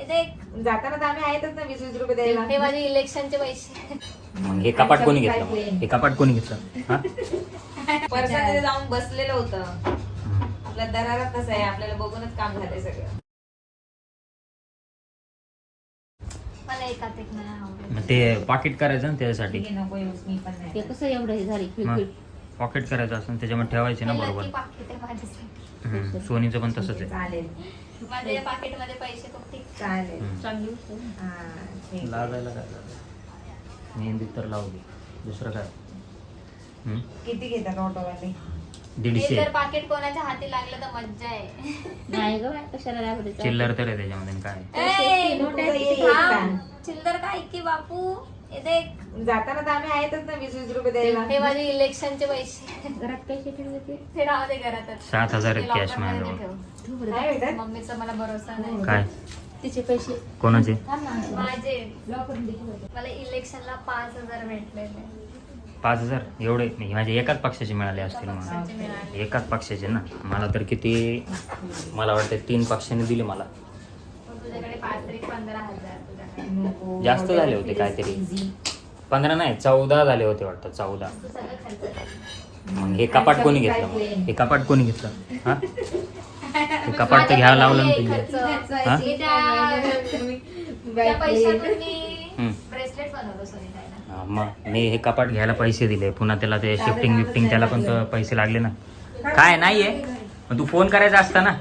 जाताना तर आम्ही आहेतच ना 20-20 रुपये द्यायला. हे माझे इलेक्शनचे पैसे. मग हे कपाट कोणी घेतलं? हे कपाट कोणी घेतलं? हा पर्समध्ये जाऊन बसलेलं होतं. आपला दरारा तसा आहे, आपल्याला बघूनच काम झालंय सगळं. मला एकात एक नाही आवडत. मग ते पॉकेट करायचं ना त्याच्यासाठी. ठीक आहे, नको use, मी पण नाही. ते कसं एवढं हे झाली खिळखिळ. पॉकेट करायचं असं त्याच्यामध्ये ठेवायचे ना हे बरोबर. lucky पाकिट आहे माझ्यासाठी. सोनीचं पण तसंच आहे. चालेल माझ्या या पाकिटमध्ये पैसे खूप ठीक. चालेल. चांगली गोष्ट आहे. हा, ठीक आहे. लाजायला काय झालं? मेहंदी तर लावू दे. दुसरं काय? किती घेतात ऑटोवाले? हे 150. जर पाकिट कोणाच्या हाती लागलं तर मज्जा आहे. नाही ग बाई, कशाला लावलं चिल्लर तर आहे त्याच्यामध्ये काय? ए, नोट आहे, थांब. किती घेतात? चिल्लर काय की बापू. हे देख. जाताना तर आम्ही आहेतच ना 20-20 रुपये द्यायला. हे माझे इलेक्शनचे पैसे. घरात पैसे ठेवले ते ते राहू दे घरातच. 7,000 ते कॅश locker मध्ये माझ्याजवळ. ठेव. काय भेटत? मम्मीचा मला भरोसा नाही. काय? तिचे पैसे कोणाचे? थांब ना. माझे लॉकर मध्ये मला इलेक्शनला 5,000 भेटलेले. 5,000 एवढे नाही, माझे एकाच पक्षाचे मिळाले असतील मला. पक्षाचे मिळाले. एकाच पक्षाचे ना. मला तर किती, मला वाटतं 3 पक्षाने दिले मला. मग तुझ्याकडे 5 तरी 15,000 तुझ्याकडे. नको. जास्त झाले होते काहीतरी. 15 नाही 14 झाले होते वाटतं. 14. तू सगळं खर्च कर. मग हे कपाट कोणी घेतलं? मग हे कपाट कोणी घेतलं? हा हे कपाट तर घ्यायला लावलं ना माझ्याकडे तुम्ही. खर्च. हा? हे त्या पैशातून मी ब्रेसलेट बनवलं सोनीताईला. मग मी हे कपाट घ्यायला पैसे दिले, पुन्हा त्याला ते शिफ्टिंग बिफ्टिंग त्याला पण तर पैसे लागले ना. काय नाहीये मग तू फोन करायचा असता ना.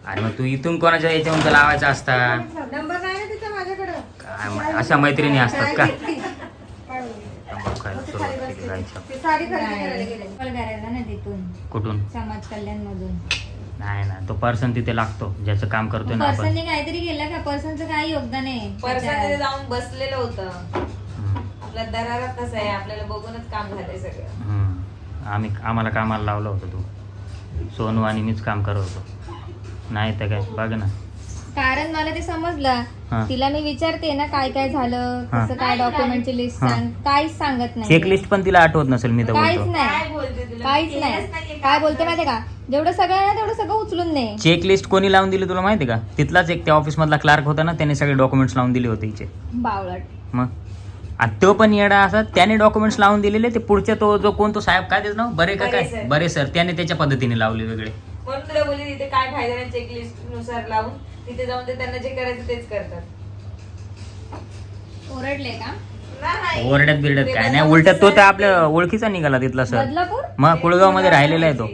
अरे मग तू इथून कोणाच्या याच्यावरून तर लावायचा असता. नंबर नाही ना तिचा माझ्याकडं. काय अशा मैत्रिणी असतात का? तंबाखू खायला सुरुवात केली जायचं. ती साडी खरेदी करायला गेले. करायला ना तिथून कुठून? समाज कल्याण मधून. नाही ना, तो पर्सन तिथे लागतो ज्याचं काम करतोय ना आपण. पर्सनने काहीतरी केलं का? पर्सनचं काही योगदान आहे पर्समध्ये जाऊन बसलेलं होतं. हम्म. आपला दरारा तसा आहे, आपल्याला बघूनच काम झालंय सगळं. आम्हाला कामाला लावलं होतं तू. सोनू आणि मीच काम करत होतो. नाही तर काय बघ ना. कारण मला ते समजलं. हा. तिला मी विचारते ना काय काय झालं, हा. कसं काय डॉक्युमेंटची लिस्ट हा. सांग, काहीच सांगत नाही. चेकलिस्ट पण तिला आठवत नसेल मी तर काहीच बोलतो. काय नाही, बोलते तुला? काहीच केलंच नाही. नाहीये काय काम. बोलते माहितीये का? जेवढं सगळं आहे ना तेवढं सगळं उचलून दे. चेकलिस्ट कोणी लावून दिली तुला माहिती का? तिथलाच एक त्या ऑफिस मधला क्लार्क होता ना, त्याने सगळे डॉक्युमेंट्स लावून दिले होते हिचे. बावळट. मग आणि तो पण येडा असा, त्याने डॉक्युमेंट्स लावून दिलेले. ते पुढच्या तो जो कोण तो साहेब काय त्याचं नाव बरे का बरे काय सर. बरे सर, त्याने त्याच्या पद्धतीने लावले वेगळे. म्हणून तुला बोलली तिथे काय फायदा नाही, चेकलिस्ट नुसार लावून तिथे जाऊन ते त्यांना जे करायचं तेच करतात. ओरडले का? नाही. ओरड्यात बिरड्यात ते काय नाही, बदलापूर उलट्यात तो तर सर- आपल्या ओळखीचा निघाला तिथला सर. बदलापूर? मग कुळगाव मध्ये राहिलेला आहे तो.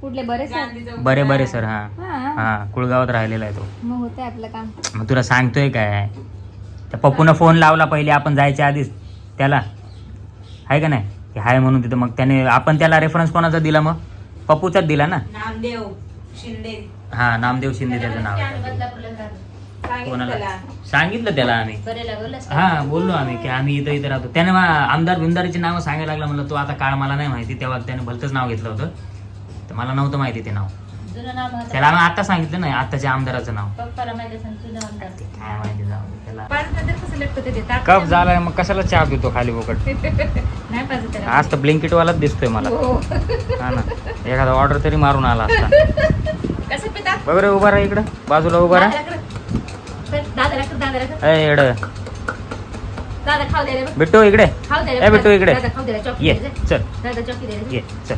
कुठले बरे सर? गांधी चौक. बरे बरे सर. हा हा हा कुळगावात राहिलेला आहे तो. मग होतंय आपलं काम. मग तुला सांगतोय काय, त्या पप्पूनं फोन लावला पहिले आपण जायच्या आधीच त्याला, आहे का नाही, की हाय म्हणून तिथं. मग त्याने आपण त्याला रेफरन्स कोणाचा दिला? मग पप्पूचाच दिला ना. नामदेव शिंदे हा नामदेव शिंदे त्याचं नाव आहे. बदलापूरला राहतो. सांगितलं कोणाला त्याला. सांगितलं त्याला आम्ही. बरे लागलं हा बोललो आम्ही की आम्ही इथं इथं राहतो. त्याने आमदार बिमदारीची नावं सांगायला लागला. म्हणलं तो आता काळ मला नाही माहिती, तेव्हा त्याने भलतंच नाव घेतलं होतं, तर मला नव्हतं माहिती ते नाव. जुनं नाव होतं. त्याला आम्ही आता सांगितलं नाही, आताच्या आमदाराचं नाव पप्पाला माहिती असेल तुझं आमदार. काय माहिती. जाऊ दे त्याला. पाच नंतर कसं लटकतं ते ताक कप झालाय मग कशाला चहा पितो खाली बोकट. नाही पाहिजे त्याला. आज तर ब्लिंकिट वालाच दिसतोय मला. हा ना, एखादा ऑर्डर तरी मारून आला असता. कसं पितात? बघ रे, उभा राहा इकडं, बाजूला उभा राहा. दादा ए येड खाऊ दे रे. बिट्टू इकडे. खाऊ दे रे. ए बिट्टू इकडे दादा खाऊ दे रे. चॉकी ये. दे रे. चल दादा चॉकी दे रे. ये चल.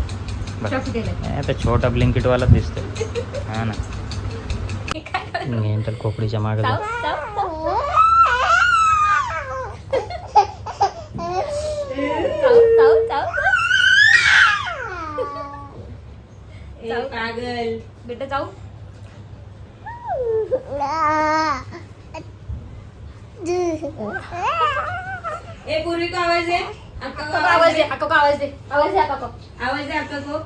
बघ. चॉकी दे रे. आता छोटा ब्लिंकिट वालाच दिसतोय. हा ना, मेंटल खोपडीच्या मागे चाव, जा. चाव, चाव. चाव, चाव, चाव. ए, पागल. बेटा जाऊ. ए पूर्वी को आवाज दे. अक्का को आवाज दे, अक्का को आवाज दे. आवाज दे, अक्का को. आवाज दे अक्का को.